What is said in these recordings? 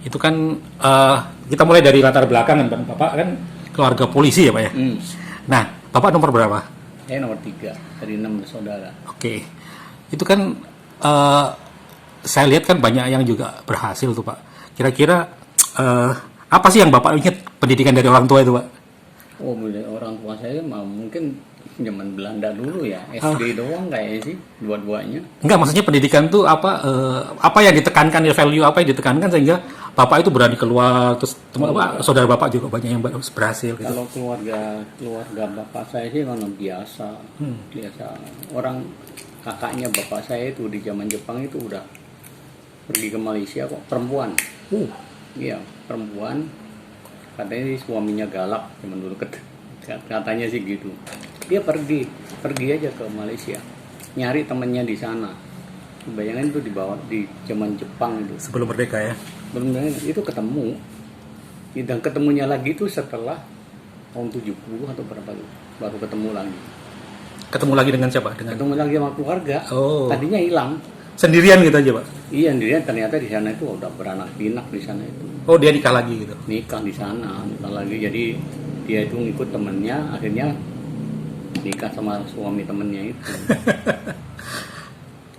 Itu kan kita mulai dari latar belakang kan, Bapak kan keluarga polisi ya Pak ya. Nah, Bapak nomor berapa? Saya nomor 3 dari 6 bersaudara. Oke, itu kan saya lihat kan banyak yang juga berhasil tuh Pak. Kira-kira apa sih yang Bapak ingat pendidikan dari orang tua itu Pak? Oh, orang tua saya mah mungkin zaman Belanda dulu ya, SD doang kayaknya sih, dua-duanya. Enggak, maksudnya pendidikan tuh apa yang ditekankan ya, value apa yang ditekankan sehingga Bapak itu berani keluar, terus saudara Bapak juga banyak yang berhasil gitu. Kalau keluarga bapak saya sih memang biasa. Orang kakaknya bapak saya itu di zaman Jepang itu udah pergi ke Malaysia kok, perempuan. Iya, perempuan. Katanya suaminya galak zaman dulu, katanya sih gitu. Dia pergi aja ke Malaysia, nyari temennya di sana. Bayangin itu di zaman Jepang itu. Sebelum merdeka ya. Benar-benar itu ketemu. Dan ketemunya lagi itu setelah tahun 70 atau berapa itu, baru ketemu lagi. Ketemu lagi dengan siapa? Ketemu lagi sama keluarga. Oh. Tadinya hilang. Sendirian gitu aja Pak? Iya, sendirian. Ternyata di sana itu udah beranak pinak di sana itu. Oh, dia nikah lagi gitu? Nikah di sana, nikah lagi. Jadi dia itu ngikut temennya, akhirnya nikah sama suami temennya itu.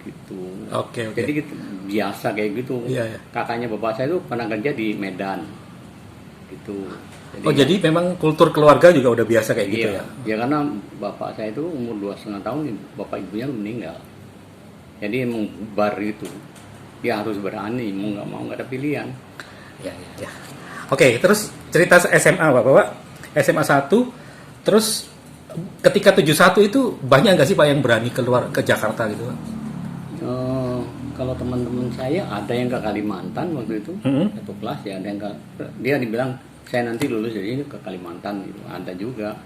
Gitu. Oke. Jadi gitu, biasa kayak gitu. Iya. Kakaknya bapak saya itu pernah kerja di Medan. Gitu. Jadi memang kultur keluarga juga udah biasa kayak gitu ya? Ya karena bapak saya itu umur 2,5 tahun, bapak ibunya meninggal. Jadi emang bar itu, dia harus berani, mau nggak ada pilihan. Ya. Oke, terus cerita SMA Bapak. SMA 1, terus ketika 71 itu banyak nggak sih Pak yang berani keluar ke Jakarta gitu Pak? Kalau teman-teman saya ada yang ke Kalimantan waktu itu, satu kelas ya, ada yang dia dibilang saya nanti lulus dari ini ke Kalimantan gitu. Ada juga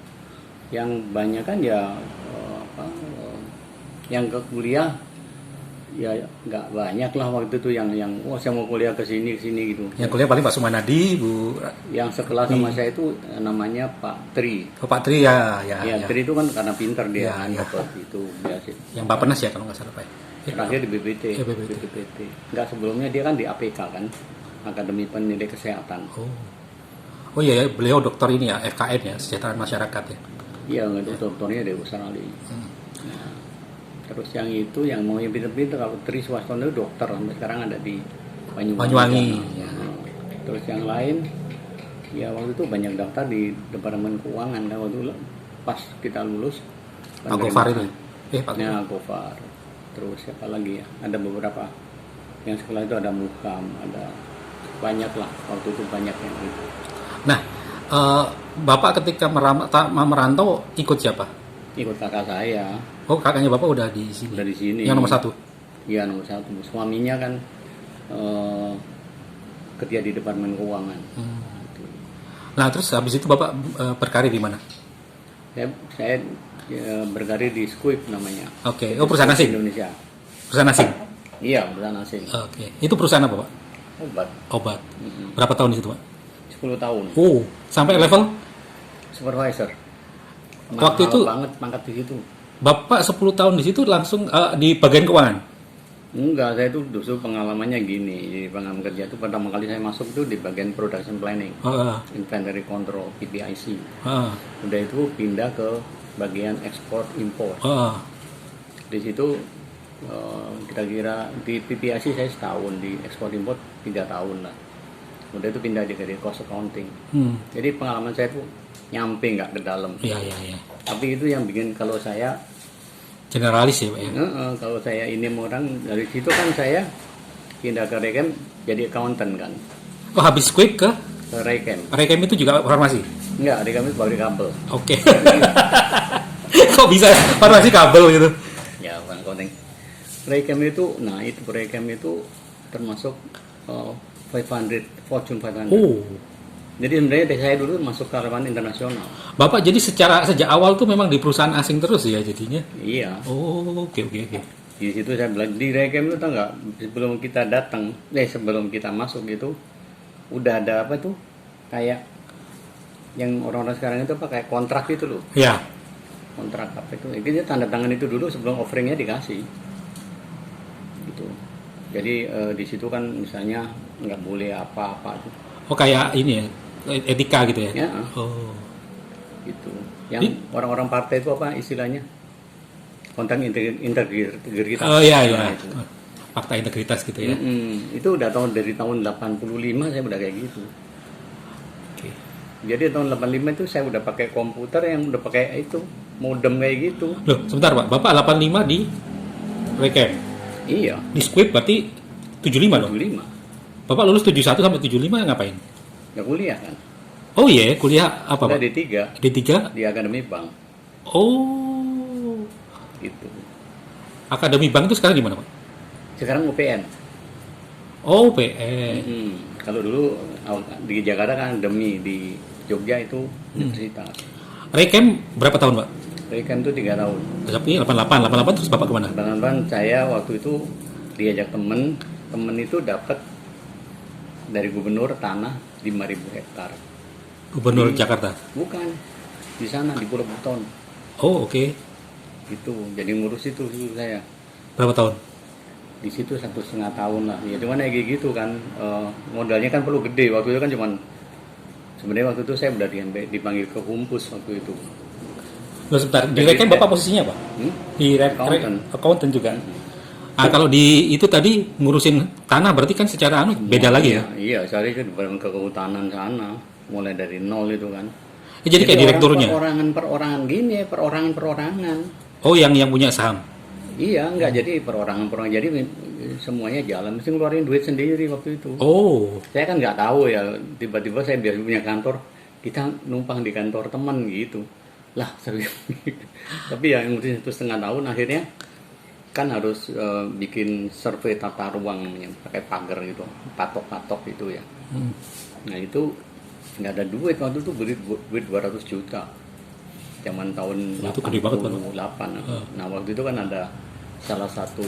yang banyak kan ya yang ke kuliah ya nggak banyak lah waktu itu yang saya mau kuliah ke sini gitu. Yang kuliah paling Pak Sumanadi, Bu. Yang sekelas sama saya itu namanya Pak Tri. Oh, Pak Tri ya. Tri itu kan karena pinter dia dapat itu biasa. Yang Bappenas ya kalau nggak salah Pak. Terakhir di BPT. BPT. Nggak, sebelumnya dia kan di APK kan, Akademi Pendidik Kesehatan. Oh iya, beliau dokter ini ya, FKM ya, Kesejahteraan Masyarakat ya. Iya, dokternya dari Australia. Nah, terus yang itu yang mau yang pinter-pinter, kalau Tri Swastono itu dokter, sampai sekarang ada di Banyuwangi. Ya. Terus yang lain, ya waktu itu banyak daftar di Departemen Keuangan kan waktu itu pas kita lulus. Pak Gofar itu. Pak Gofar. Terus siapa lagi ya? Ada beberapa. Yang sekolah itu ada Mukam, ada banyak lah. Waktu itu banyak yang itu. Nah, Bapak ketika merantau ikut siapa? Ikut kakak saya. Oh, kakaknya Bapak udah di sini? Udah di sini. Yang nomor 1? Iya, nomor 1. Suaminya kan kerja di Departemen Keuangan. Nah, terus habis itu Bapak berkarir di mana? Saya berkarir di Squip namanya. Oke. Oh, perusahaan asing? Indonesia. Perusahaan asing? Iya, perusahaan asing. Oke. Itu perusahaan apa Pak? Obat. Berapa tahun di situ Pak? 10 tahun. Oh, sampai level? Supervisor. Waktu itu banget pangkat di situ. Bapak 10 tahun di situ langsung di bagian keuangan? Enggak, saya itu justru pengalamannya gini. Di pengalaman kerja itu pertama kali saya masuk itu di bagian production planning, inventory control, PPIC. Udah itu pindah ke bagian ekspor impor. Di situ kira-kira di PPIC saya setahun, di ekspor impor 3 tahun lah. Udah itu pindah di cost accounting. Jadi pengalaman saya itu nyampe nggak ke dalam. Iya. Tapi itu yang bikin kalau saya generalis ya Pak ya? Kalau saya ini orang dari situ kan saya pindah ke Rekem jadi accountant kan. Oh, habis Squip ke Rekem. Rekem itu juga farmasi? Enggak, Rekem itu pabrik kabel. Oke. Kok bisa farmasi kabel gitu? Ya, bukan accounting. Rekem itu, Rekem itu termasuk 500, Fortune 500. Oh. Jadi sebenarnya saya dulu masuk karyawan internasional. Bapak jadi sejak awal tuh memang di perusahaan asing terus ya jadinya? Iya. Oh, oke. Di situ saya belajar di Rekem itu tahu nggak, sebelum kita datang, sebelum kita masuk gitu, udah ada apa tuh kayak yang orang-orang sekarang itu kayak kontrak gitu loh. Iya. Kontrak apa itu? Dia tanda tangan itu dulu sebelum offeringnya dikasih. Gitu. Jadi di situ kan misalnya nggak boleh apa-apa tuh. Oh kayak ini ya, etika gitu ya? Ya, Oh. gitu. Yang orang-orang partai itu apa istilahnya? Konten integritas. Oh iya iya. Nah, itu. Fakta integritas gitu ya. Itu udah dari tahun 85 saya udah kayak gitu. Oke. Jadi tahun 85 itu saya udah pakai komputer yang udah pakai itu modem kayak gitu. Loh, sebentar Pak. Bapak 85 di Recap. Iya. Di Squib berarti 75 dong. 75. Bapak lulus 71 sampai 75 ngapain? Ya kuliah kan. Oh iya, kuliah apa Udah Pak? D3 D3? di Akademi Bank Oh. gitu. Akademi Bank itu sekarang di mana Pak? Sekarang UPN. Oh, PN. Kalau dulu di Jakarta kan Akademi, di Jogja itu universitas. Recap berapa tahun Pak? Rekan itu 3 tahun. Tapi 88 terus Bapak kemana? Bang saya waktu itu diajak temen itu dapat dari gubernur tanah 5.000 hektar. Gubernur Jakarta. Bukan di sana di Pulau Buton. Oh, oke. Itu jadi ngurus itu saya. Berapa tahun? Di situ 1,5 tahun lah. Ya cuman kayak gitu kan modalnya kan perlu gede. Waktu itu kan cuman sebenarnya waktu itu saya udah dipanggil ke Humpus waktu itu. Loh, sebentar. Di Recap Bapak posisinya apa? Di accountant juga. Kalau di itu tadi ngurusin tanah berarti kan secara beda lagi ya? Iya, saya itu di ke kehutanan sana, mulai dari nol itu kan. Jadi kayak direkturnya? Perorangan gini, perorangan. Oh, yang punya saham? Iya, enggak jadi perorangan. Jadi semuanya jalan, mesti ngeluarin duit sendiri waktu itu. Oh. Saya kan nggak tahu ya, tiba-tiba saya biasa punya kantor, kita numpang di kantor teman gitu. Lah, serius. Tapi ya ngurusin 1,5 tahun akhirnya kan harus bikin survei tata ruang yang pakai pagar gitu, patok-patok itu ya. Nah itu nggak ada duit waktu itu, duit 200 juta zaman tahun 88. Nah waktu itu kan ada salah satu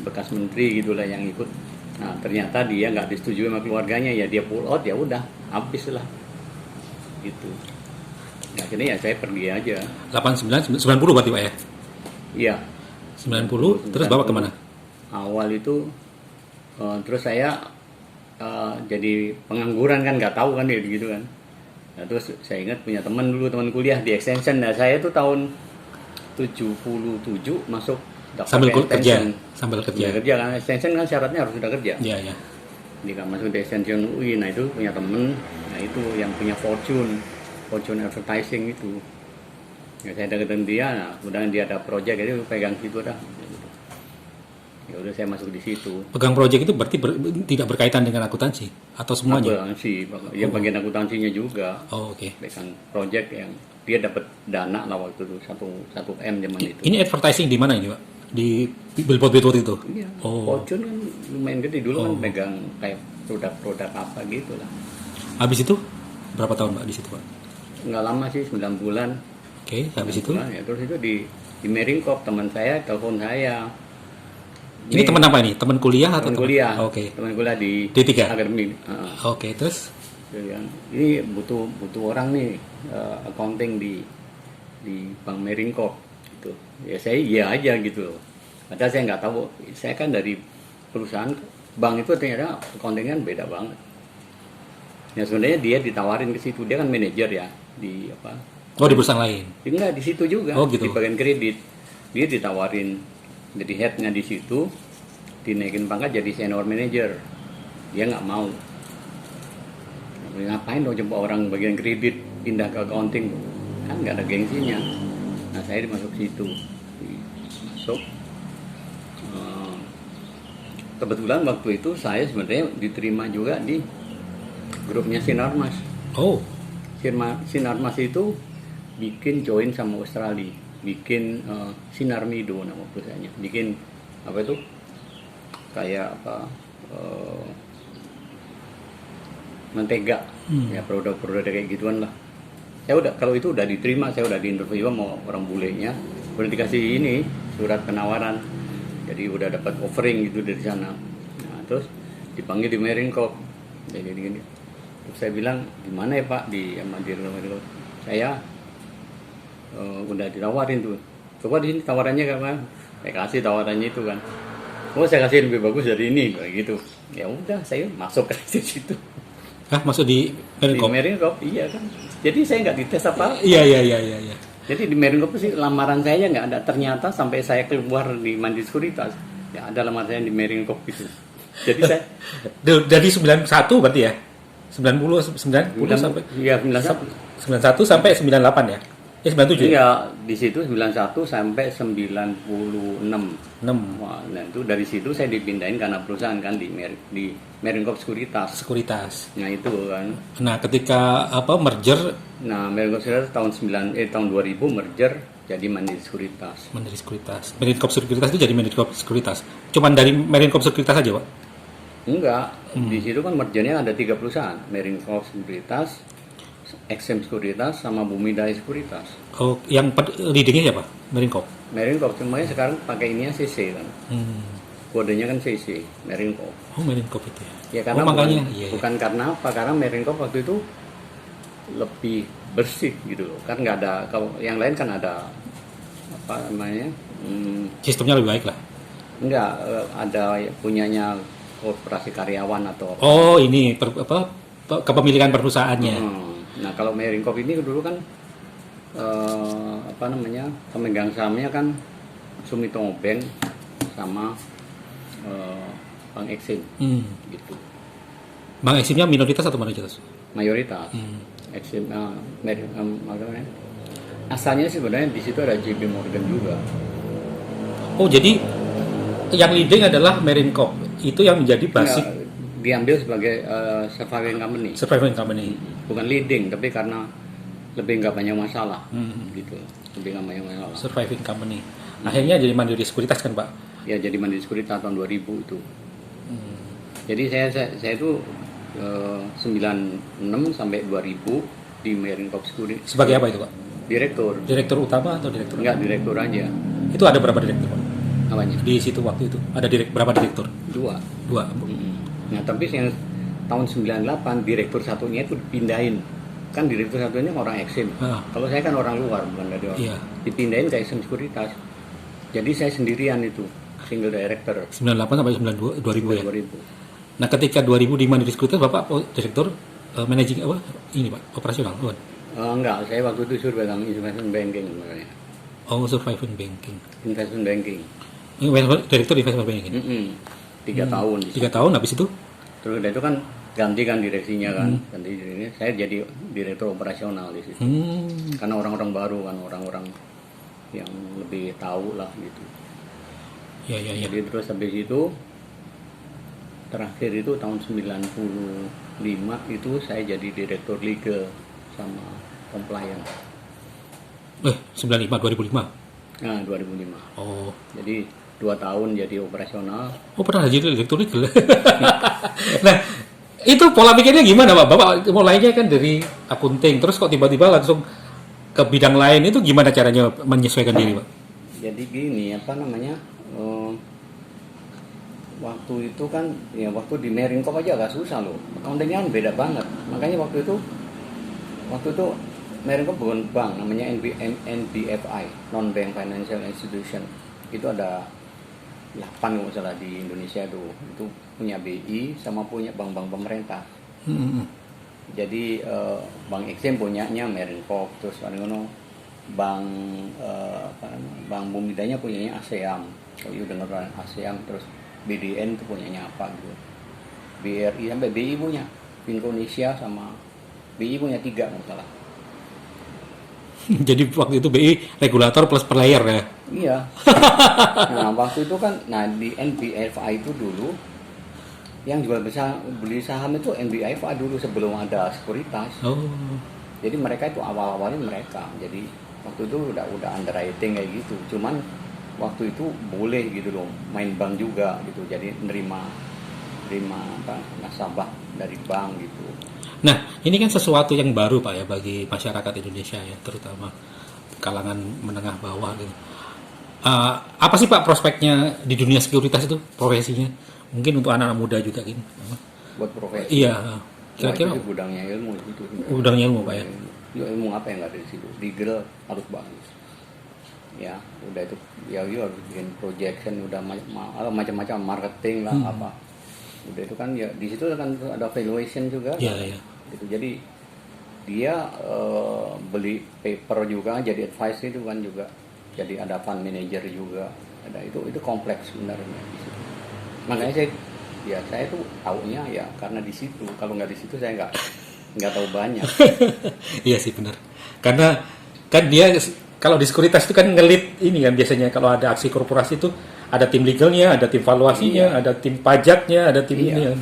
bekas menteri gitulah yang ikut. Nah ternyata dia nggak disetujui sama keluarganya, ya dia pull out, ya udah habis lah gitu. Nah, akhirnya ya saya pergi aja. 90 berarti Pak ya? Iya. 90, terus Bapak kemana? Awal itu terus saya jadi pengangguran kan, nggak tahu kan gitu kan. Nah, terus saya ingat punya teman kuliah di extension. Nah saya itu tahun 77 masuk sambil kerja. Ya, kerja kan, extension kan syaratnya harus sudah kerja. Iya, iya. Dia masuk di extension UI. Nah itu punya teman, nah itu yang punya Fortune Advertising itu. Ya saya deketin dia, nah kemudian dia ada project, jadi pegang situ dah. Ya udah saya masuk di situ. Pegang project itu berarti tidak berkaitan dengan akuntansi atau semuanya? Akuntansi, ya bagian akuntansinya juga. Oh, oke. Pegang project yang dia dapat dana lah waktu itu 1 M zaman itu. Ini advertising di mana ini Pak? Di billboard itu? Iya. Oh. Fortune kan lumayan gede dulu kan, pegang kayak produk-produk apa gitu lah. Habis itu berapa tahun Pak di situ Pak? Nggak lama sih, 9 bulan. Oke, habis itu? Ya, terus itu di Meringkop teman saya telepon saya. Ini teman apa ini? Teman kuliah atau teman kuliah? Oke. Teman kuliah di D3? Akademi. Oke, terus? Ini butuh orang nih accounting di Bank Meringkop gitu. Ya saya iya aja gitu. Padahal saya nggak tahu. Saya kan dari perusahaan bank itu ternyata accounting kan beda banget. Ya sebenarnya dia ditawarin ke situ, dia kan manajer ya di apa? Oh, di perusahaan lain? Enggak, di situ juga. Oh, gitu. Di bagian kredit. Dia ditawarin jadi headnya di situ, dinaikin pangkat jadi senior manager. Dia nggak mau. Ngapain dong coba orang bagian kredit pindah ke accounting? Kan nggak ada gengsinya. Nah saya dimasuk situ. Masuk. Kebetulan waktu itu saya sebenarnya diterima juga di grupnya Sinarmas. Oh. Sinarmas itu bikin join sama Australia, bikin Sinarmido nama perusahaannya, bikin apa itu kayak apa mentega, ya produk-produk kayak gituan lah. Saya udah kalau itu udah diterima, saya udah diinterview sama orang bulenya, udah dikasih ini surat penawaran, jadi udah dapat offering gitu dari sana. Nah, terus dipanggil di Meringkop, jadi gini. Terus saya bilang gimana ya Pak di Meringkop? Saya udah ditawarin tuh, coba di sini tawarannya kayak saya kasih tawarannya itu kan. oh saya kasih lebih bagus dari ini kayak gitu. Ya udah saya masuk ke situ. Hah, masuk di Di Marinkop? Marinkop iya kan. Jadi saya nggak dites apa. Iya. Jadi di Marinkop sih lamaran saya nggak ada, ternyata sampai saya keluar di Mandiri Sekuritas ya ada lamaran saya di Marinkop gitu. Jadi saya Dari 91 berarti ya? 90 sampai ya 91 91 sampai 98 ya? 97 ya? iya di situ 91 sampai 96. 6 Wah, nah itu dari situ saya dipindahin karena perusahaan kan di Marinkop Sekuritas. sekuritas. Nah itu kan. Nah, ketika merger Nah Marinkop Sekuritas tahun 2000 merger jadi Mandiri Sekuritas. Mandiri Sekuritas. Marinkop Sekuritas itu jadi Marinkop Sekuritas. Cuman dari Marinkop Sekuritas aja, Pak? Enggak, di situ kan mergernya ada 3 perusahaan, Marinkop Sekuritas, XM Sekuritas, sama Bumidaya Sekuritas. Oh, yang leadingnya siapa? Marinkop. Marinkop semuanya sekarang pakai ininya CC kan, kodenya kan CC, Marinkop. Oh, Marinkop itu ya. Ya karena makanya bukan karena apa, karena Marinkop waktu itu lebih bersih gitu loh, kan nggak ada, kalau yang lain kan ada apa namanya, Sistemnya lebih baik lah. enggak ada punyanya korporasi karyawan atau apa. Oh, ini kepemilikan perusahaannya. Nah kalau Marinkop ini dulu kan apa namanya, pemegang sahamnya kan Sumitomo Bank sama Bank Exim gitu, Bang Eximnya minoritas atau mayoritas? mayoritas. Exim asalnya sebenarnya di situ ada JP Morgan juga. Oh, jadi yang leading adalah Marinkop. Itu yang menjadi basic Diambil sebagai surviving company. surviving company. Bukan leading, tapi karena lebih nggak banyak masalah, gitu. Lebih nggak banyak masalah. Surviving company. Akhirnya jadi Mandiri Sekuritas kan, Pak? Ya jadi Mandiri Sekuritas tahun 2000 itu. Jadi saya itu 96 sampai 2000 di Marinkop Sekuritas. Sebagai apa itu, Pak? Direktur. Direktur utama atau direktur? Enggak, direktur aja. Itu ada berapa direktur, Pak? Apanya? Di situ waktu itu ada berapa direktur? 2. 2. Nah tapi yang tahun 98 direktur satunya itu dipindahin, kan direktur satunya orang Exim. Kalau saya kan orang luar, bukan dari orang. Iya. Dipindahin ke Exim Sekuritas. Jadi saya sendirian itu, single director. 98 sampai 2000 ya. 2000. Nah, ketika 2000 di Mandiri Sekuritas, Bapak direktur managing apa? Ini, Pak, operasional, bukan? Enggak, saya waktu itu suruh pegang investment banking sebenarnya. Oh, surviving banking. Investment banking. Direktur investment banking. 3 tahun. 3 tahun habis itu? Terus udah itu kan ganti kan direksinya kan, ganti direksinya. Saya jadi direktur operasional di situ. Karena orang-orang baru kan, orang-orang yang lebih tahu lah gitu. Ya. Jadi terus habis itu terakhir itu tahun 95 itu saya jadi direktur legal sama compliance. 95 2005. Nah, 2005. Oh. Jadi 2 tahun jadi operasional. Oh, pernah jadi direktur legal. Nah, itu pola pikirnya gimana, Pak? Bapak mulainya kan dari akunting, terus kok tiba-tiba langsung ke bidang lain, itu gimana caranya menyesuaikan diri, Pak? Jadi gini, apa namanya? Waktu itu kan, ya waktu di Marinkop aja agak susah loh. Akuntingnya kan beda banget. Makanya waktu itu Marinkop bukan bank, namanya NBFI, Non Bank Financial Institution. Itu ada 8 kalau nggak salah di Indonesia itu punya BI sama punya bank-bank pemerintah. Jadi Bank Exim punyanya Marinkop, terus bank Bank Bumidanya punyanya ASEAN. Kalau dengar ASEAN, terus BDN itu punyanya apa gitu. BRI sampai BI punya, Indonesia sama BI punya 3 nggak salah. Jadi waktu itu BI regulator plus player ya? Iya. Nah waktu itu kan, di NBFI itu dulu yang jual beli saham itu NBFI dulu sebelum ada sekuritas. Oh. Jadi mereka itu awal-awalnya mereka. Jadi waktu itu udah underwriting kayak gitu. Cuman waktu itu boleh gitu loh, main bank juga gitu. Jadi nerima nasabah dari bank gitu. Nah, ini kan sesuatu yang baru, Pak, ya, bagi masyarakat Indonesia ya, terutama kalangan menengah bawah gitu. Apa sih, Pak, prospeknya di dunia sekuritas itu, profesinya? Mungkin untuk anak-anak muda juga gitu. Buat profesi? Iya. Kira-kira itu gudangnya ilmu itu. Gudangnya ilmu, Pak, ya? Ilmu apa yang ada di situ? Legal harus bagus. ya udah itu ya harus bikin projection, udah macam-macam marketing lah apa, udah itu kan ya di situ kan ada valuation juga gitu. Jadi dia beli paper juga jadi advice itu kan juga, jadi ada fund manager juga ada, itu kompleks sebenarnya di situ. Makanya saya tuh taunya ya karena di situ, kalau nggak di situ saya nggak tahu banyak. Iya sih benar, karena kan dia kalau di sekuritas itu kan ngelit ini kan biasanya kalau ada aksi korporasi itu ada tim legalnya, ada tim valuasinya, ada tim pajaknya, ada tim ini.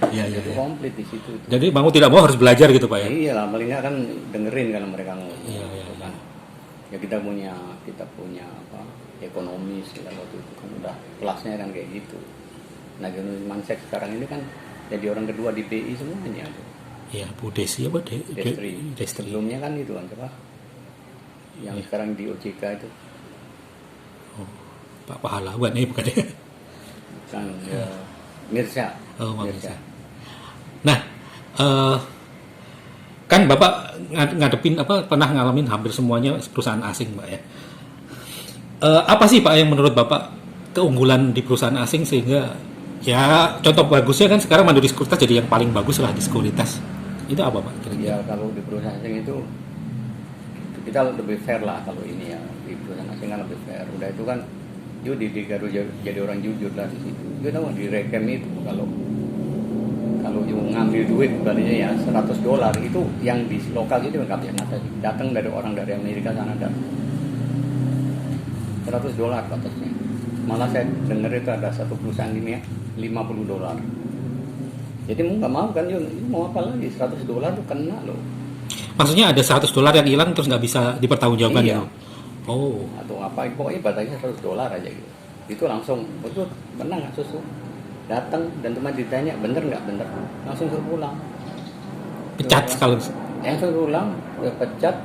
Iya. Itu komplit di situ. Jadi mau tidak mau harus belajar gitu Pak ya. Iya lah, paling nggak kan dengerin kalau mereka ngomong. Iya. Kan. Ya kita punya apa ekonomi segala waktu itu kan udah kelasnya kan kayak gitu. Nah Johnny Mansek sekarang ini kan jadi orang kedua di BI semuanya. Iya, Bu Desi apa Destri. Sebelumnya kan itu kan siapa? Yang sekarang di OJK itu. Oh, Pak Pahlawan bukan ya? Bukan, ya. Mirza. Oh, Mirza. Nah, kan Bapak ngadepin pernah ngalamin hampir semuanya perusahaan asing, Pak ya. Apa sih Pak yang menurut Bapak keunggulan di perusahaan asing sehingga ya contoh bagusnya kan sekarang Mandiri Sekuritas jadi yang paling bagus lah di sekuritas. Itu apa Pak kira-kira? Ya kalau di perusahaan asing itu kita lebih fair lah, kalau ini ya di perusahaan asing kan lebih fair. Udah itu kan judi jadi orang jujur lah di situ. Kita tahu di Rekem itu kalau ngambil duit balinya ya $100 itu yang di lokal itu nggak bisa ngatasi. Datang dari orang dari Amerika sana ada $100 batasnya. Malah saya dengar itu ada satu perusahaan ini ya $50. Jadi mau nggak mau kan mau apa lagi, $100 tuh kena loh. Maksudnya ada $100 yang hilang terus nggak bisa dipertanggungjawabkan iya. ya? Oh. Atau apa, pokoknya batasnya $100 aja gitu. Itu langsung betul benar nggak susu. Datang dan cuma ditanya bener nggak bener, langsung suruh pulang. Pecat kalau suruh pulang, udah pecat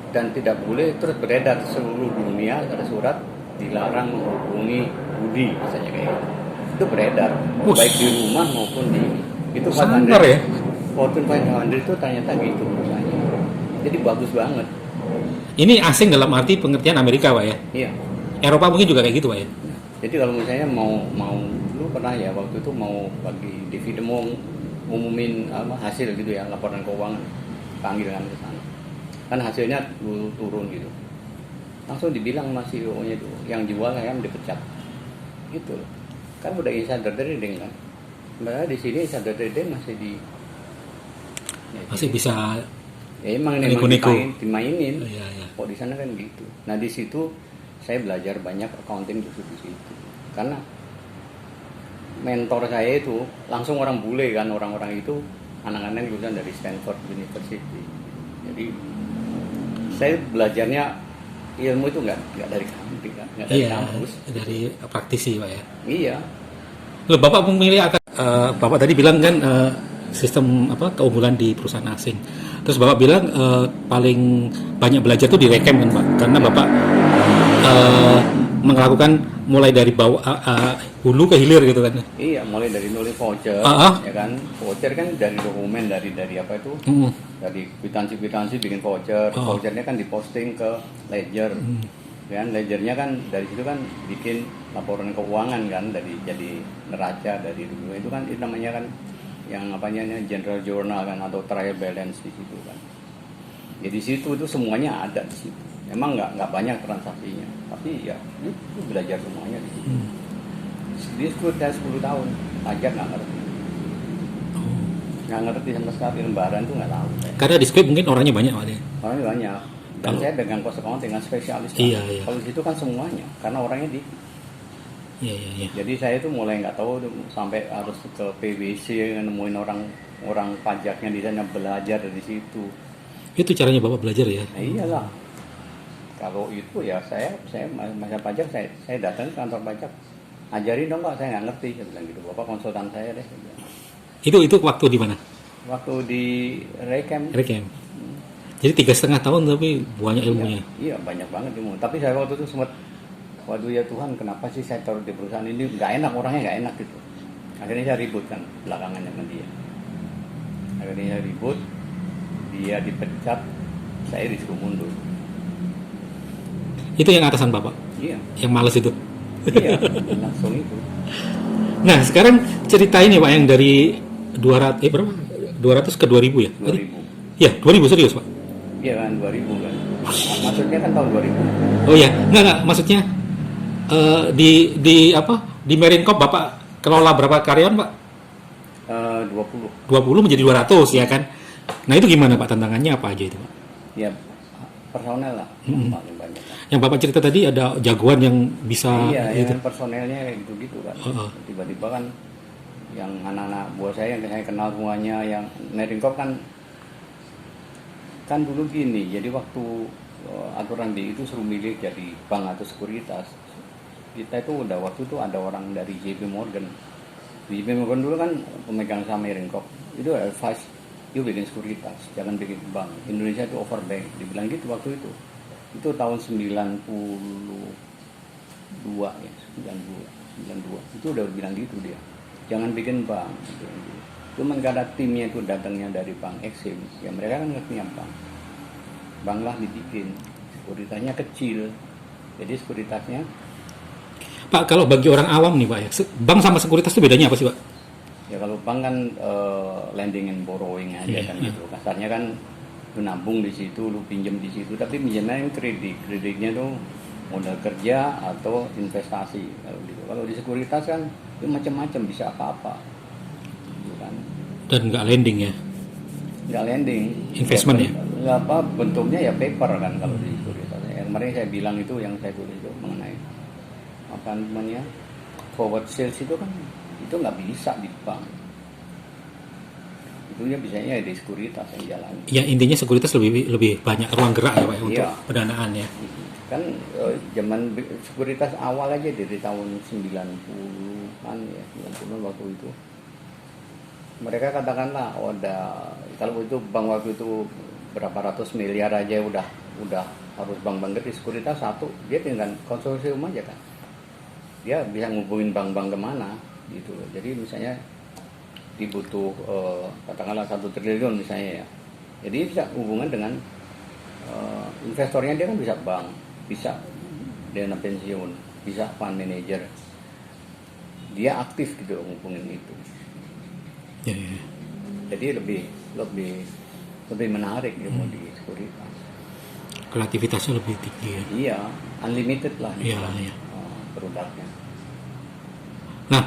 dan tidak boleh terus beredar seluruh dunia, ada surat dilarang menghubungi Budi misalnya kayak gitu. Itu beredar baik di rumah maupun di itu sangar ya. Fortune 500 itu ternyata gitu perusahaannya. Jadi bagus banget. Ini asing dalam arti pengertian Amerika Pak ya? Iya. Eropa mungkin juga kayak gitu Pak ya? Jadi kalau misalnya mau lu pernah ya waktu itu mau bagi dividen, mau umumin hasil gitu ya, laporan keuangan, panggil kan ke sana. Kan hasilnya turun gitu. Langsung dibilang sama CEO-nya itu, yang jual yang dipecat. Gitu. Kan udah insider trading kan. Padahal di sini insider trading masih bisa ya emang dimainin. Iya. Kok di sana kan gitu. Nah di situ saya belajar banyak accounting justru di situ. Karena mentor saya itu langsung orang bule kan, orang-orang itu anak-anak lulusan dari Stanford University. Jadi saya belajarnya ilmu itu nggak dari kampus kan, nggak dari kampus, dari praktisi Pak ya. Iya. Loh, Bapak memilih Bapak tadi bilang kan sistem keunggulan di perusahaan asing. Terus Bapak bilang paling banyak belajar tuh di Rekem kan Pak, karena Bapak melakukan mulai dari bawah hulu ke hilir gitu kan. Iya, mulai dari nulis voucher, ya kan. Voucher kan dari dokumen dari apa itu? Dari kwitansi bikin voucher. Vouchernya kan diposting ke ledger. Kan ledgernya kan dari situ kan bikin laporan keuangan kan, jadi neraca dari dulu itu kan itu namanya kan yang general journal kan atau trial balance di situ kan. Jadi situ itu semuanya ada di situ. Emang nggak banyak transaksinya, tapi ya itu belajar semuanya di situ. Dia sudah 10 tahun, pajak nggak ngerti. Nggak ngerti sama sekali, lembaran tuh nggak tahu. Karena di script mungkin orangnya banyak Pak ya. Orangnya banyak. Dan saya dengan cost accounting dengan spesialis. Iya. Kalau di situ kan semuanya, karena orangnya di. Iya. Jadi saya itu mulai nggak tahu sampai harus ke PwC nemuin orang pajaknya di sana, belajar dari situ. Itu caranya Bapak belajar ya? Nah, iyalah. Kalau itu ya saya masa pajak saya datang ke kantor pajak, ajarin dong Pak, saya nggak ngerti, saya bilang gitu. Bapak konsultan saya deh. Itu waktu di mana? Waktu di Rekem. Jadi 3,5 tahun tapi banyak ilmunya. Iya banyak banget ilmu. Tapi saya waktu itu sempat, waduh ya Tuhan, kenapa sih saya taruh di perusahaan ini nggak enak, orangnya nggak enak gitu. Akhirnya saya ribut kan belakangan sama dia. Akhirnya saya ribut, dia dipecat, saya disuruh mundur. Itu yang atasan Bapak? Iya. Yang males itu? Iya, langsung itu. Nah, sekarang cerita ini Pak yang dari 200 berapa? 200 ke 2000 ya? 2000. Ya, 2000 serius Pak? Iya kan, 2000 kan. Maksudnya kan tahun 2000. Oh ya, enggak, maksudnya di apa? Di Marine Corps Bapak kelola berapa karyawan Pak? 20. 20 menjadi 200 ya kan? Nah itu gimana Pak, tantangannya apa aja itu Pak? Ya, personel lah, paling banyak. Yang Bapak cerita tadi ada jagoan yang bisa Iya, itu. ya, personelnya gitu-gitu kan. Tiba-tiba kan yang anak-anak buah saya yang saya kenal semuanya, yang Marine Corps kan dulu gini, jadi waktu aturan D itu suruh milih jadi bank atau sekuritas, kita itu udah waktu itu ada orang dari JP Morgan. JP Morgan dulu kan pemegang saham Marine Corps, itu advice, yuk bikin sekuritas, jangan bikin bank. Indonesia itu overbank, dibilang gitu waktu itu. Itu tahun 92 ya, 92. Itu udah bilang gitu dia. Jangan bikin bank. Cuman karena timnya itu datangnya dari bank Exim, ya mereka kan ngertinya bank. Bank lah dibikin, sekuritasnya kecil. Jadi sekuritasnya Pak, kalau bagi orang awam nih Pak ya, bank sama sekuritas itu bedanya apa sih Pak? ya kalau bank kan lending and borrowing aja kan gitu. Kasarnya kan lu nabung di situ, lu pinjam di situ, tapi pinjamnya yang kreditnya tuh modal kerja atau investasi kalau gitu. Kalau di sekuritas kan itu macam-macam, bisa apa-apa, gitu kan. Dan nggak lending ya? Nggak lending, Investment ya? Nggak apa, bentuknya ya paper kan kalau di sekuritas. Yang kemarin saya bilang itu yang saya tulis itu mengenai apa namanya forward sales itu kan itu nggak bisa di bank. Itu ya bisanya di sekuritas yang jalan. Ya intinya sekuritas lebih banyak ruang gerak ya Pak ya, untuk Iya. pendanaan ya. Kan zaman sekuritas awal aja dari tahun 90-an ya, 90-an waktu itu. Mereka katakanlah kalau itu bank waktu itu berapa ratus miliar aja udah harus bank-bank gede. Sekuritas satu, dia tinggal konsorsium aja kan. Dia bisa ngubungin bank-bank kemana gitu loh. Jadi misalnya dibutuh katakanlah 1 triliun misalnya ya. Jadi bisa hubungan dengan investornya, dia kan bisa bank, bisa dana pensiun, bisa fund manager. Dia aktif gitu loh ngubungin itu. Ya, ya. Jadi lebih menarik ya mau di sekuritas. Kreativitasnya lebih tinggi ya. Iya, unlimited lah Iya, iya. produknya. Nah,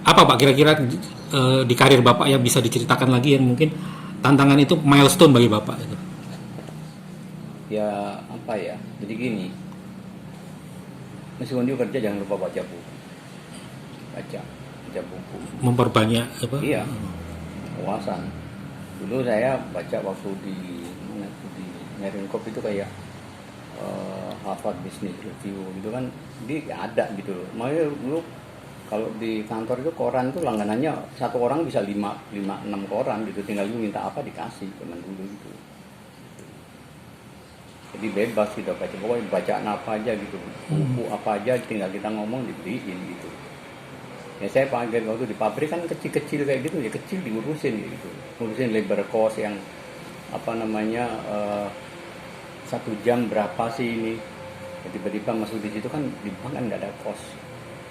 apa Pak kira-kira di karir Bapak yang bisa diceritakan lagi yang mungkin tantangan itu milestone bagi Bapak itu? Ya apa ya, jadi gini, meskipun dia kerja jangan lupa baca buku. Baca buku. Memperbanyak apa? Iya, wawasan. Dulu saya baca waktu di Marine Corps itu kayak Harvard Business Review gitu kan, dia ada gitu loh. Makanya dulu kalau di kantor itu koran itu langganannya satu orang bisa 5-6 koran gitu, tinggal lu minta apa dikasih teman dulu gitu. Jadi bebas kita baca, pokoknya bacaan apa aja gitu, buku apa aja tinggal kita ngomong dibeliin gitu. Ya saya panggil waktu di pabrik kan kecil-kecil kayak gitu, ya kecil diurusin gitu, ngurusin labor cost yang apa namanya 1 jam berapa sih ini, ya, tiba-tiba masuk di situ kan di bank kan nggak ada cost.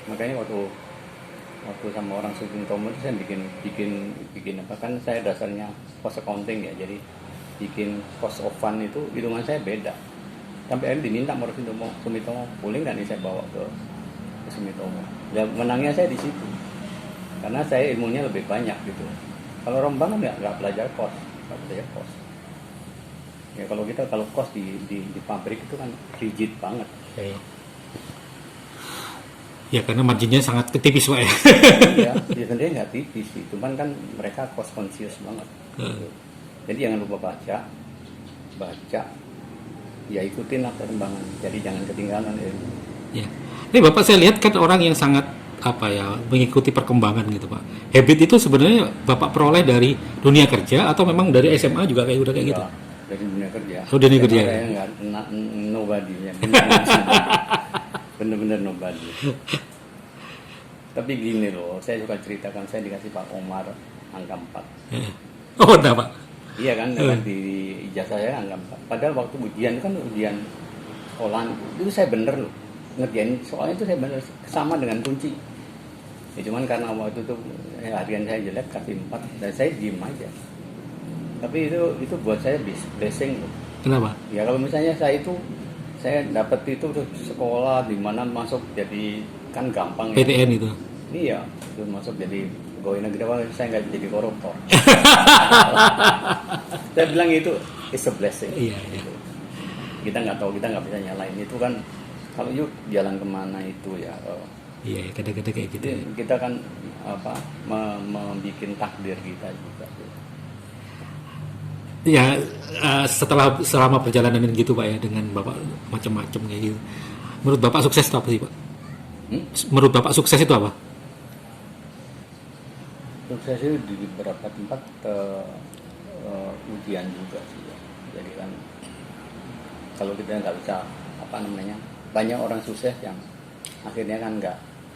Makanya waktu sama orang Sumitomo itu saya bikin apa, kan saya dasarnya cost accounting ya, jadi bikin cost of fund itu hitungan saya beda. Sampai akhirnya diminta sama Sumitomo, boleh nggak nih saya bawa ke Sumitomo. Dan menangnya saya di situ, karena saya ilmunya lebih banyak gitu. Kalau orang bank nggak belajar cost. Ya kalau cost di pabrik itu kan rigid banget. Okay. Ya karena marginnya sangat tipis Pak ya. Iya, sebenarnya nggak tipis sih, cuman kan mereka cost conscious banget. Gitu. Jadi jangan lupa baca, ya ikutin lah perkembangan. Jadi jangan ketinggalan ilmu. Ya. Ini Bapak saya lihat kan orang yang sangat mengikuti perkembangan gitu Pak. Habit itu sebenarnya Bapak peroleh dari dunia kerja atau memang dari SMA juga udah kayak gitu? Dari dunia kerja. Oh, dunia kerja. Saya nggak nobody ya. Bener-bener nobody. Tapi gini loh, saya suka ceritakan, saya dikasih Pak Omar angka 4. Oh, enggak Pak? Iya kan, di ijazah saya angka 4. Padahal waktu ujian kan ujian sekolahan itu saya bener loh ngerjain soalnya itu saya bener sama dengan kunci ya, cuman karena waktu itu harian saya jelek kasih 4 dan saya diem aja, tapi itu buat saya blessing loh. Kenapa? Ya kalau misalnya saya dapat itu terus sekolah di mana masuk jadi kan gampang ya. PTN itu. Iya, itu masuk jadi pegawai negeri apa saya nggak jadi koruptor. Saya bilang itu is a blessing. Iya, iya. Kita nggak tahu, kita nggak bisa nyalain itu kan. Kalau yuk jalan kemana itu ya. Iya, kadang-kadang kayak gitu. Kita kan membuat takdir kita juga. Ya, selama perjalanan gitu Pak ya, dengan Bapak macam-macam kayak gitu. Menurut Bapak sukses itu apa sih Pak? Menurut Bapak sukses itu apa? Sukses itu di beberapa tempat ujian juga sih ya. Jadi kan kalau kita nggak bisa banyak orang sukses yang akhirnya kan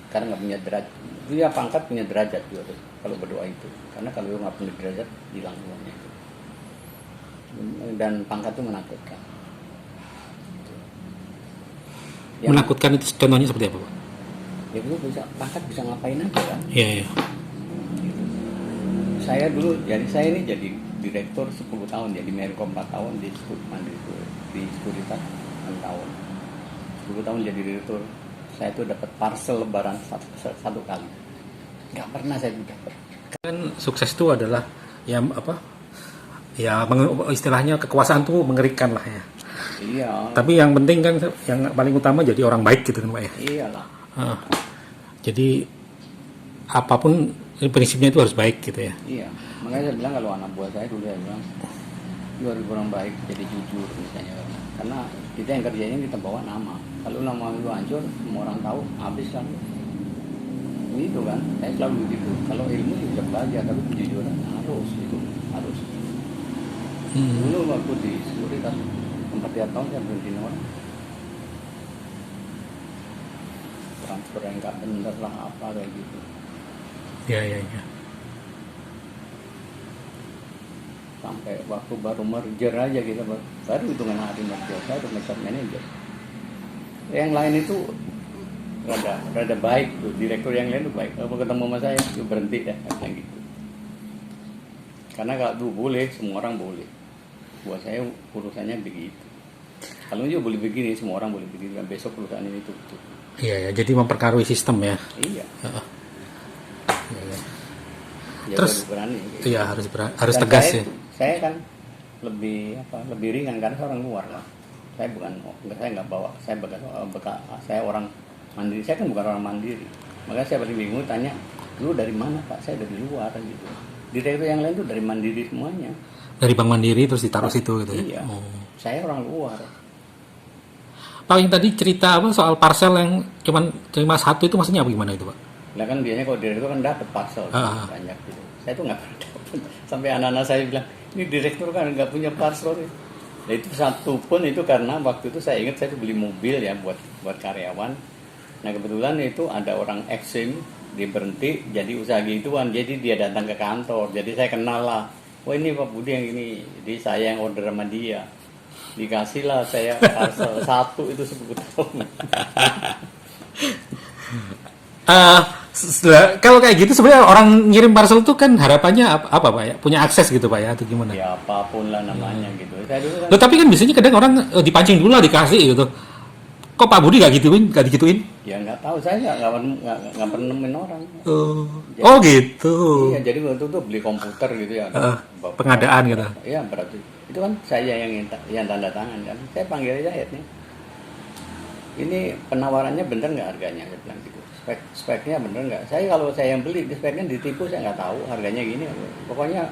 karena nggak punya derajat. Dia pangkat punya derajat juga tuh, kalau berdoa itu. Karena kalau nggak punya derajat hilang semuanya itu. Dan pangkat itu menakutkan. Menakutkan itu contohnya seperti apa Pak? Ya dulu pangkat bisa ngapain aja kan? Iya, iya. Saya ini jadi direktur 10 tahun, jadi Menkom 4 tahun di sekuritas 6 tahun. 10 tahun jadi direktur, saya itu dapat parcel lebaran satu kali. Nggak pernah saya dapat. Kan sukses itu adalah ya istilahnya kekuasaan tuh mengerikan lah ya. Iya. Tapi yang penting kan yang paling utama jadi orang baik gitu kan Pak ya. Iyalah. Jadi apapun prinsipnya itu harus baik gitu ya. Iya. Makanya saya bilang kalau anak buah saya dulu saya bilang lu harus orang baik, jadi jujur misalnya. Karena kita yang kerjanya kita bawa nama. Kalau nama lu hancur, semua orang tahu, habis kan. Itu kan. Saya selalu begitu. Kalau ilmu bisa belajar, tapi kejujuran harus. Dulu waktu di sekuritas 4 tahun saya berhenti orang transfer yang nggak bener lah apa kayak gitu. Iya. Sampai waktu baru merger aja kita baru hitungan hari merger saya udah nge-shop manager. Yang lain itu rada baik tuh, direktur yang lain tuh baik. Kalau ketemu sama saya berhenti deh kayak gitu. Karena kalau tuh boleh, semua orang boleh. Buat saya urusannya begitu. Kalau juga boleh begini, semua orang boleh begini. Besok perusahaan ini tutup. Iya, jadi memperkarui sistem ya. Iya. Iya. Ya, Terus berani. Iya harus tegas ya. Saya kan lebih ringan karena saya orang luar lah. Saya nggak bawa. Saya orang mandiri. Saya kan bukan orang mandiri. Makanya saya paling bingung tanya, lu dari mana Pak? Saya dari luar gitu. Direktur yang lain tuh dari mandiri semuanya. Dari Bank Mandiri terus ditaruh situ gitu ya. Iya. Saya orang luar. Pak yang tadi cerita apa soal parcel yang cuman terima satu itu maksudnya apa gimana itu Pak? Nah kan biasanya kalau direktur kan dapat parcel banyak gitu. Saya tuh nggak pernah dapat. Sampai anak-anak saya bilang, ini direktur kan nggak punya parcel. Nah itu satu pun itu karena waktu itu saya ingat saya tuh beli mobil ya buat karyawan. Nah kebetulan itu ada orang eksim dia berhenti jadi usaha gituan. Jadi dia datang ke kantor. Jadi saya kenal lah. Wah ini Pak Budi yang ini. Jadi saya yang order sama dia. Dikasih lah saya parcel satu itu 10 tahun. Kalau kayak gitu sebenarnya orang ngirim parcel tuh kan harapannya apa Pak ya? Punya akses gitu Pak ya atau gimana? Ya apapun lah namanya gitu. Saya dulu kan, Loh, tapi kan biasanya kadang orang dipancing dulu lah dikasih gitu. Kok Pak Budi gak digituin? ya nggak tahu saya nggak pernah nemuin orang. Oh gitu. Iya jadi waktu itu beli komputer gitu ya. Pengadaan gitu. Iya berarti itu kan saya yang tanda tangan kan. Saya panggil aja headnya. Ini penawarannya bener nggak harganya? Saya bilang gitu. Speknya bener nggak? Kalau saya yang beli speknya ditipu saya nggak tahu harganya gini. Pokoknya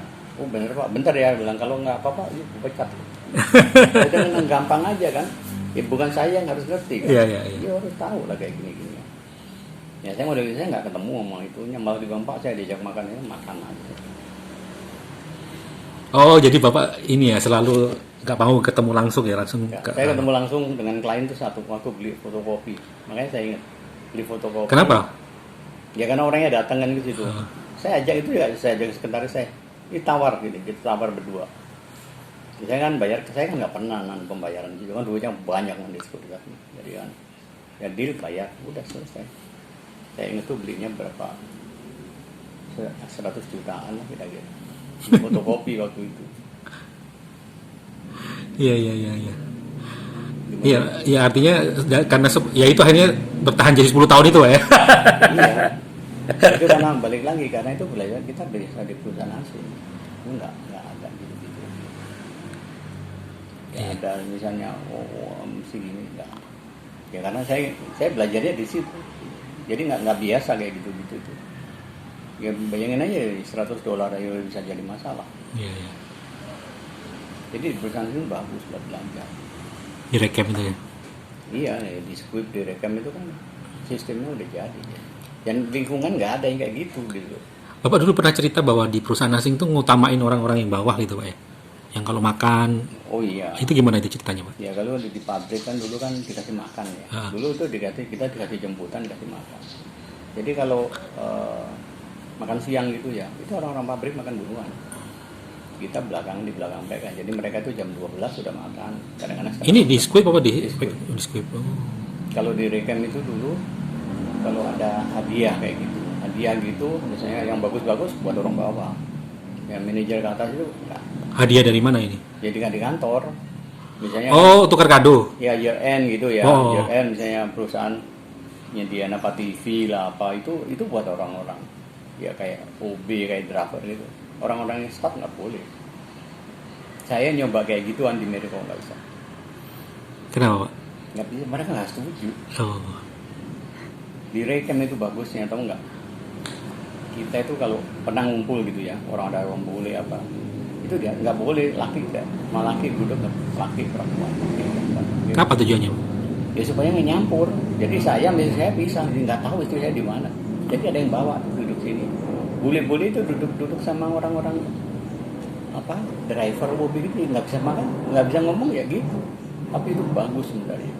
bener Pak, bentar ya bilang kalau nggak apa-apa yuk pecat. Udah gampang aja kan. Ya, bukan saya yang harus ngerti kan. Iya. Dia harus tahu lah kayak gini-gini. Ya saya model saya nggak ketemu sama itunya, malah di Bapak saya diajak makan aja. Oh jadi Bapak ini ya selalu nggak mau ketemu langsung ya langsung. Saya ketemu langsung dengan klien itu satu waktu beli fotokopi. Makanya saya ingat beli fotokopi. Kenapa? Ya karena orangnya datang kan ke situ. Saya ajak itu ya, saya ajak sekretaris saya. Ini tawar gitu, kita tawar berdua. Saya kan bayar, saya kan nggak pernah pembayaran itu kan duitnya banyak kan di sekuritas. Jadi kan ya deal bayar, udah selesai. Saya ingat tuh belinya berapa, 100 jutaan lah kira-kira. Fotokopi waktu itu. Iya. Iya, ya artinya karena ya itu akhirnya bertahan jadi 10 tahun itu ya. Iya. Itu karena balik lagi karena itu belajar kita bisa di perusahaan asing. Itu nggak ada gitu. Ya ada misalnya mesti gini enggak. Ya karena saya belajarnya di situ. Jadi nggak biasa kayak gitu itu. Ya bayangin aja $100 aja bisa jadi masalah. Iya. Jadi di perusahaan itu bagus buat belanja. Di recap itu ya. Iya, di squib di rekam itu kan sistemnya udah jadi. Dan lingkungan nggak ada yang kayak gitu. Bapak dulu pernah cerita bahwa di perusahaan asing tuh ngutamain orang-orang yang bawah gitu Pak ya. Yang kalau makan. Oh iya. Itu gimana itu ceritanya Pak? Ya kalau di pabrik kan dulu kan dikasih makan ya. Dulu itu kita dikasih jemputan, dikasih makan. Jadi kalau makan siang gitu ya, itu orang-orang pabrik makan duluan. Kita di belakang mereka. Jadi mereka itu jam 12 sudah makan. Kadang-kadang ini di squib apa di squib? Di squib. Oh. Kalau di recam itu dulu kalau ada hadiah kayak gitu. Hadiah gitu misalnya yang bagus-bagus buat orang bawah. Yang manajer ke atas itu enggak. Hadiah dari mana ini? Jadi kan di kantor. Misalnya tukar kado. Ya year end gitu ya. Year end misalnya perusahaan nyediain apa TV lah apa itu buat orang-orang. Ya kayak OB kayak driver gitu. Orang-orang yang staff nggak boleh. Saya nyoba kayak gituan di Meriko nggak bisa. Kenapa Pak? Nggak bisa, mereka nggak setuju. Oh. Di Recam itu bagusnya, tahu nggak? Kita itu kalau pernah ngumpul gitu ya, orang ada orang boleh apa, itu dia nggak boleh laki tidak, malah laki duduk laki perempuan. Apa tujuannya? Ya supaya nggak nyampur. Jadi saya bisa, nggak tahu itu saya di mana. Jadi ada yang bawa duduk sini. Bule-bule itu duduk sama orang-orang apa driver mobil itu nggak bisa makan, nggak bisa ngomong ya gitu. Tapi itu bagus sebenarnya.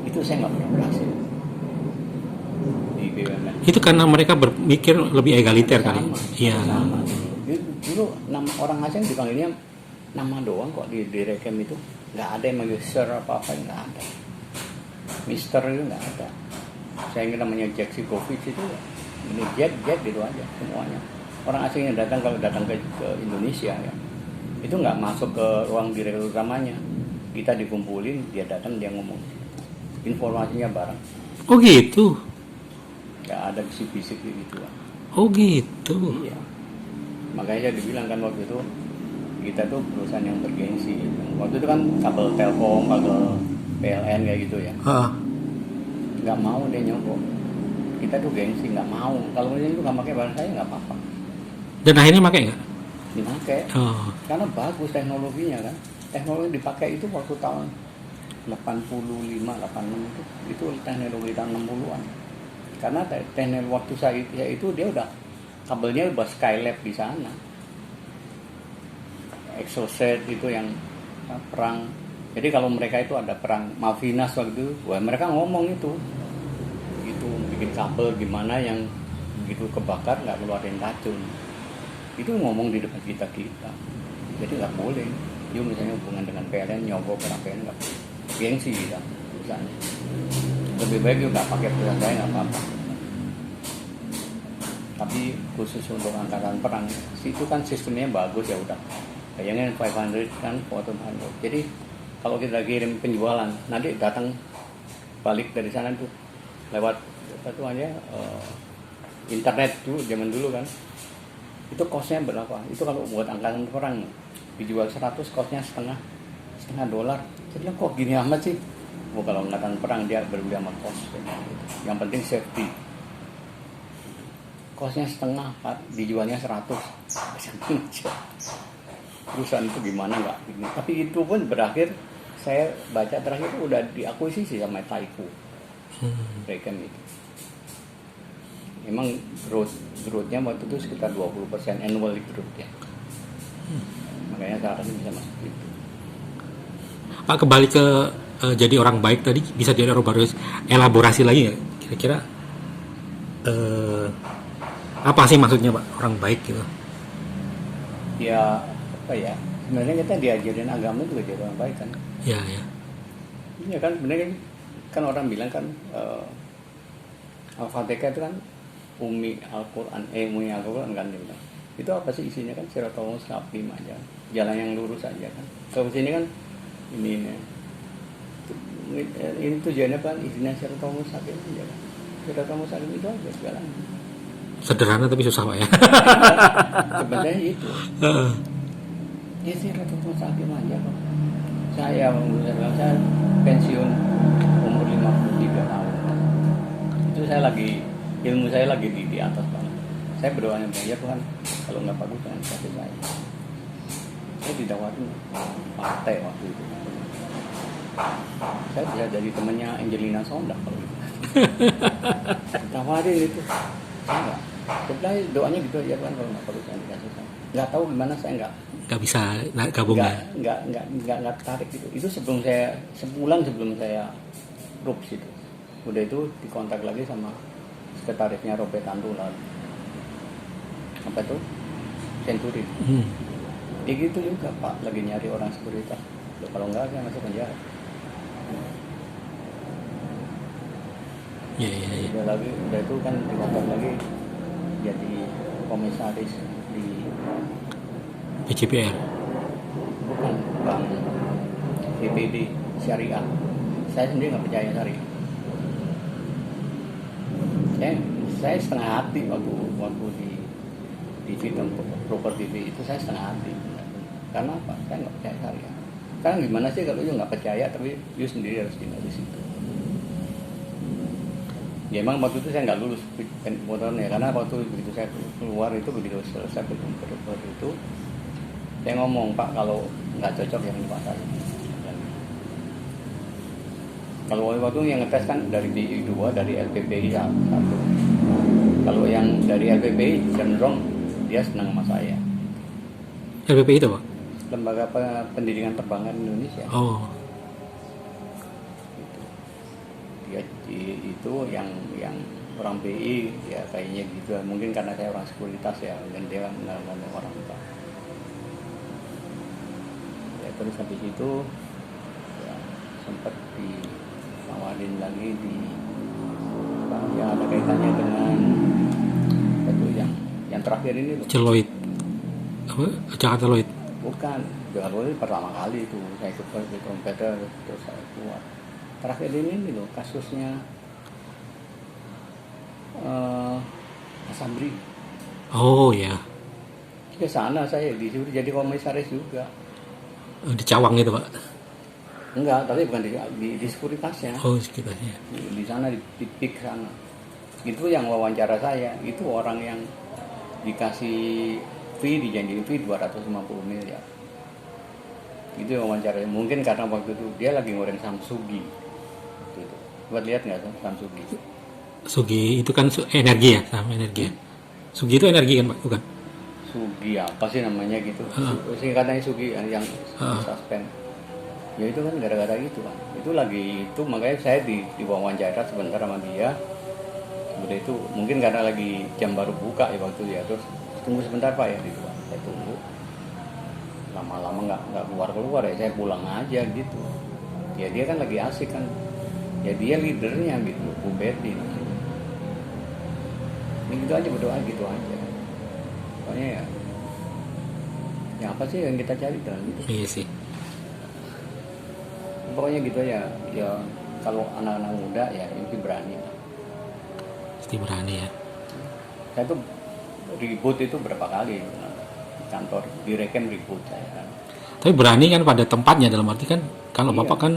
Itu saya nggak pernah berhasil di BUMN. Itu karena mereka berpikir lebih egaliter kali. Iya. Sama. Dulu nama orang asing dipanggilnya nama doang kok di Recam itu. Nggak ada yang manggil sir apa-apa, nggak ada. Mister itu nggak ada. Saya ingat namanya Jack Sikovic itu ini Jack gitu aja semuanya. Orang asing yang kalau datang ke Indonesia ya, itu nggak masuk ke ruang direktur utamanya. Kita dikumpulin, dia datang, dia ngomong. Informasinya bareng. Oh gitu. Nggak ada bisik-bisik gitu. Oh gitu. Iya. Makanya saya dibilang kan waktu itu kita tuh perusahaan yang bergengsi. Waktu itu kan kabel Telkom, kabel PLN kayak gitu ya. Nggak mau dia nyogok. Kita tuh gengsi, nggak mau. Kalau ini itu nggak pakai barang saya nggak apa-apa. Dan akhirnya pakai nggak? Dipakai. Karena bagus teknologinya kan. Teknologi dipakai itu waktu tahun 85, 86 itu teknologi tahun 60-an. Karena teknologi waktu saya itu dia udah kabelnya udah Skylab di sana. Exocet itu yang perang. Jadi kalau mereka itu ada perang Malvinas waktu itu, wah mereka ngomong itu bikin kabel gimana yang begitu kebakar nggak keluarin racun. Itu ngomong di depan kita. Jadi nggak boleh. Yuk misalnya hubungan dengan PLN nyogok orang PLN nggak boleh. Gengsi kita misalnya. Lebih baik yuk nggak pakai perusahaan saya nggak apa-apa. Tapi khusus untuk angkatan perang itu kan sistemnya bagus ya udah. Bayangin 500 kan foto 500. Jadi kalau kita kirim penjualan nanti datang balik dari sana tuh lewat itu aja internet tuh zaman dulu kan itu kosnya berapa itu kalau buat angkatan perang dijual 100 kosnya setengah $1 jadi kok gini amat sih kalau angkatan perang dia berbeda sama kos yang penting safety kosnya setengah dijualnya 100 perusahaan itu gimana nggak tapi itu pun berakhir saya baca terakhir itu udah diakuisisi sama Taifu Recam itu memang growth-nya waktu itu sekitar 20% annual growth ya. Makanya sekarang bisa masuk itu. Pak kembali ke jadi orang baik tadi bisa elaborasi lagi ya kira-kira apa sih maksudnya Pak orang baik gitu? Ya apa ya sebenarnya kita diajarin agama juga jadi orang baik kan. Ya. Iya kan, sebenarnya kan orang bilang kan Al-Fatihah itu kan umi Al-Quran kan dia bilang. Itu apa sih isinya kan siratal mustaqim aja, jalan yang lurus aja kan. Kalau sini kan ini tujuannya kan isinya siratal mustaqim aja kan. Siratal mustaqim itu aja jalan. Sederhana tapi susah Pak ya. Sebenarnya itu. Ya siratal mustaqim aja Pak. Saya pensiun umur 53 tahun. Itu saya lagi, ilmu saya lagi di atas banget. Saya berdoanya ya Tuhan, kalau nggak bagus jangan kasih saya. Saya ditawarin partai waktu itu. Saya bisa jadi temannya Angelina Sonda kalau itu. Tawarin itu. Saya nggak. Sebenarnya doanya gitu ya Tuhan, kalau nggak bagus jangan kasih saya. Nggak tahu gimana, saya nggak bisa gabung ya. Nggak tertarik gitu. Itu sebulan sebelum saya rups itu. Udah itu dikontak lagi sama sekretarisnya Robert Tantular. Apa itu? Century. Ya gitu juga Pak, lagi nyari orang sekuritas. Kalau enggak saya masuk penjara. Iya. Udah itu kan dikontak lagi jadi komisaris di BCPR. Bukan, Bank BPD Syariah. Saya sendiri nggak percaya syariah. Saya setengah hati waktu di film properti itu saya setengah hati. Karena apa? Saya nggak percaya syariah. Karena gimana sih kalau you nggak percaya tapi you sendiri harus tinggal di situ. Ya emang waktu itu saya nggak lulus motornya, karena waktu begitu saya keluar itu, begitu selesai proper itu saya ngomong, Pak kalau nggak cocok yang di pasar. Kalau waktu yang ngetes kan dari DI 2, dari LPPI 1. Kalau yang dari LPPI cenderung dia senang sama saya. LPPI itu Pak? Lembaga Pendidikan Perbankan Indonesia. Oh. Dia itu yang orang BI ya kayaknya gitu. Mungkin karena saya orang sekuritas ya, dan dia mengenal orang itu. Ya, terus habis itu ya, sempat ditawarin lagi ya ada kaitannya dengan itu yang terakhir ini loh. Celoid. Apa? Jakarta Lloyd. Bukan, Jakarta Lloyd pertama kali itu saya ikut di komputer terus saya keluar. Terakhir ini loh kasusnya Asabri. Oh ya. Ke sana saya disuruh jadi komisaris juga. Di Cawang itu Pak? Enggak, tapi bukan di sekuritasnya. Oh sekuritasnya. Di sana di PIK sana. Itu yang wawancara saya, itu orang yang dikasih fee, dijanjiin fee 250 miliar. Itu yang wawancara. Mungkin karena waktu itu dia lagi ngoreng Samsugi. Gitu. Buat lihat nggak Samsugi? Sugi itu kan energi ya, sama energi ya. Sugi itu energi kan Pak, bukan? Sugi apa sih namanya gitu? Singkatannya Sugi yang suspend. Ya itu kan gara-gara itu kan. Itu lagi itu makanya saya diwawancara sebentar sama dia. Seperti itu mungkin karena lagi jam baru buka ya waktu ya, terus tunggu sebentar Pak ya gitu. Saya tunggu. Lama-lama nggak keluar ya, saya pulang aja gitu. Ya dia kan lagi asik kan. Ya dia leadernya gitu, Bu Betty. Ini gitu aja, berdoa gitu aja. Pokoknya ya apa sih yang kita cari dalam itu? Iya sih. Pokoknya gitu ya kalau anak-anak muda ya mesti berani. Mesti berani ya. Saya tuh ribut itu berapa kali di kantor, direkem ribut saya. Tapi berani kan pada tempatnya, dalam arti kan kalau Bapak kan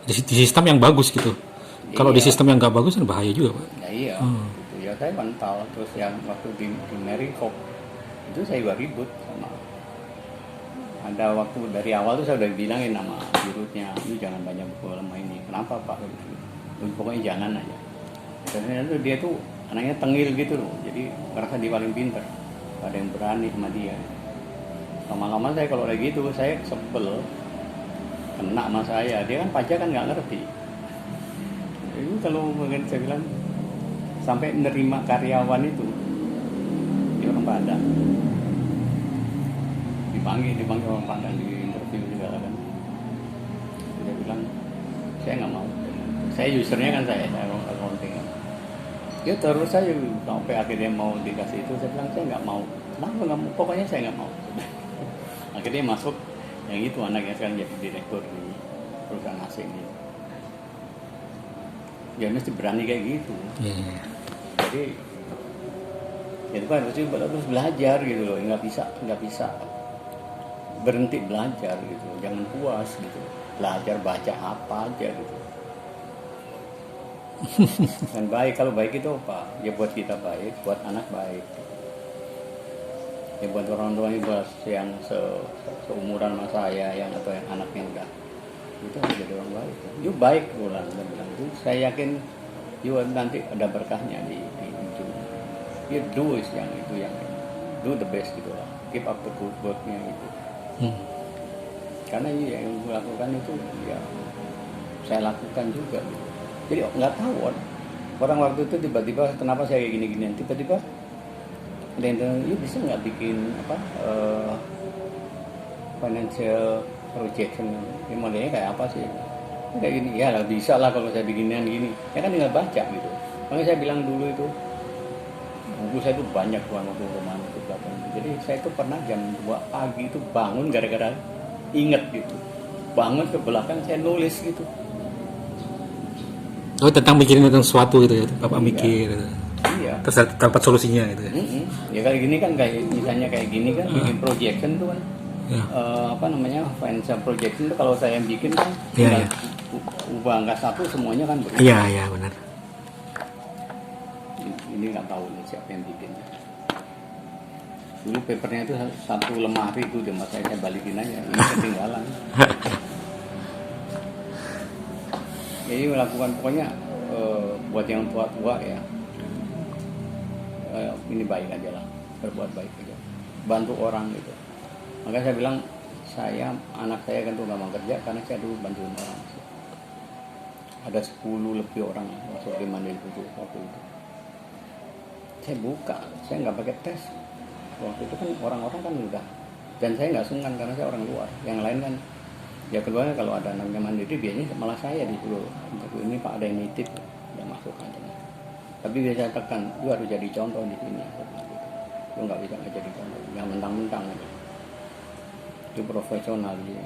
di sistem yang bagus gitu. Kalau di sistem yang nggak bagus kan bahaya juga Pak. Ya iya. Gitu ya saya pantau. Terus yang waktu di Marikop itu saya juga ribut sama. Ada waktu dari awal tuh saya udah bilangin sama dirutnya, ini jangan banyak buku lama ini. Kenapa Pak? Pokoknya jangan aja. Karena itu dia tuh anaknya tengil gitu loh, jadi merasa dia paling pintar. Ada yang berani sama dia. Lama-lama saya kalau kayak gitu saya sebel, kena sama saya. Dia kan pajak kan nggak ngerti. Itu kalau mungkin saya bilang sampai nerima karyawan itu dia orang Padang. dipanggil orang Padang di interview juga kan. Dia bilang saya nggak mau, saya usernya kan saya accounting. Ya terus saya sampai akhirnya mau dikasih itu, saya bilang saya nggak mau. Kenapa nggak mau? Pokoknya saya nggak mau. Akhirnya masuk yang itu, anaknya sekarang jadi direktur di perusahaan asing ini. Ya mesti berani kayak gitu. Yeah. Jadi ya itu kan harus belajar gitu loh, nggak bisa berhenti belajar gitu, jangan puas gitu, belajar baca apa aja gitu. Dan baik, kalau baik itu apa? Ya buat kita baik, buat anak baik. Ya buat orang tua yang seumuran sama saya, yang atau yang anaknya udah itu harus jadi orang baik. Yuk baik pulang, dan bilang itu. Saya yakin yuk nanti ada berkahnya di ujung. You do yang do the best gitu lah. Keep up the good work-nya itu. Karena yang gue lakukan itu ya saya lakukan juga gitu. Jadi nggak tahu orang waktu itu tiba-tiba kenapa saya kayak gini-ginian, tiba-tiba ada yang bilang, you bisa nggak bikin financial projection, ya modelnya kayak apa sih? Kayak gini, ya lah bisa lah kalau saya bikinin gini, ya kan tinggal baca gitu. Makanya saya bilang dulu itu buku saya itu banyak waktu roman itu belakang. Jadi saya itu pernah jam 2 pagi itu bangun gara-gara inget gitu, bangun ke belakang saya nulis gitu. Oh, tentang mikirin tentang sesuatu gitu ya, Bapak mikir gitu. Iya. Terus dapat solusinya gitu ya. Ya kayak gini kan, kayak misalnya kayak gini kan bikin projection tuh kan. Ya. Financial projection itu kalau saya yang bikin kan Ya, ya. ubah angka satu semuanya kan berubah. Iya, iya benar. Ini nggak tahu nih siapa yang bikin. Dulu papernya itu satu lemari itu udah saya balikin aja, ini ketinggalan. Jadi melakukan pokoknya buat yang tua-tua ya, ini baik aja lah, berbuat baik aja, bantu orang gitu. Makanya saya bilang anak saya kan tuh nggak mau kerja karena saya dulu bantuin orang. Ada 10 lebih orang masuk di Mandiri itu waktu itu. Saya buka, saya nggak pakai tes. Waktu itu kan orang-orang kan udah, dan saya nggak sungkan karena saya orang luar. Yang lain kan, ya keduanya kalau ada anaknya Mandiri biasanya malah saya disuruh untuk ini Pak ada yang nitip, ya masuk aja. Tapi biasa tekan, lu harus jadi contoh di sini. Lu nggak bisa jadi contoh, yang mentang-mentang aja. Itu profesional dia.